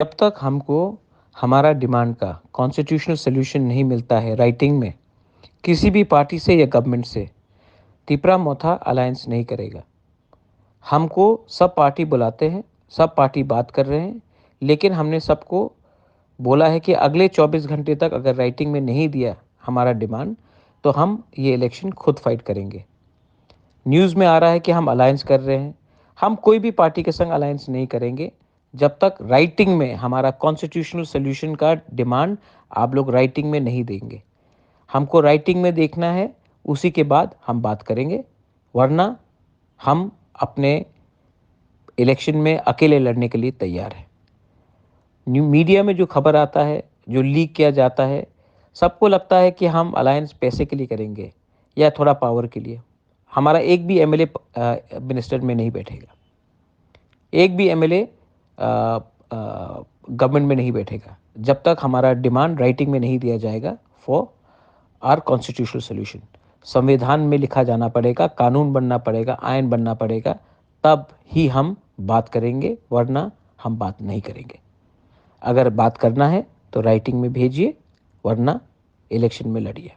जब तक हमको हमारा डिमांड का कॉन्स्टिट्यूशनल सॉल्यूशन नहीं मिलता है राइटिंग में किसी भी पार्टी से या गवर्नमेंट से, तिपरा मोथा अलायंस नहीं करेगा। हमको सब पार्टी बुलाते हैं, सब पार्टी बात कर रहे हैं, लेकिन हमने सबको बोला है कि अगले 24 घंटे तक अगर राइटिंग में नहीं दिया हमारा डिमांड, तो हम ये इलेक्शन खुद फाइट करेंगे। न्यूज़ में आ रहा है कि हम अलायंस कर रहे हैं। हम कोई भी पार्टी के संग अलायंस नहीं करेंगे जब तक राइटिंग में हमारा कॉन्स्टिट्यूशनल सॉल्यूशन का डिमांड आप लोग राइटिंग में नहीं देंगे। हमको राइटिंग में देखना है, उसी के बाद हम बात करेंगे, वरना हम अपने इलेक्शन में अकेले लड़ने के लिए तैयार हैं। न्यू मीडिया में जो खबर आता है, जो लीक किया जाता है, सबको लगता है कि हम अलायंस पैसे के लिए करेंगे या थोड़ा पावर के लिए। हमारा एक भी एमएलए मिनिस्टर में नहीं बैठेगा, एक भी एमएलए गवर्नमेंट में नहीं बैठेगा जब तक हमारा डिमांड राइटिंग में नहीं दिया जाएगा फॉर आर कॉन्स्टिट्यूशनल सोल्यूशन। संविधान में लिखा जाना पड़ेगा, कानून बनना पड़ेगा, आयन बनना पड़ेगा, तब ही हम बात करेंगे, वरना हम बात नहीं करेंगे। अगर बात करना है तो राइटिंग में भेजिए, वरना इलेक्शन में लड़िए।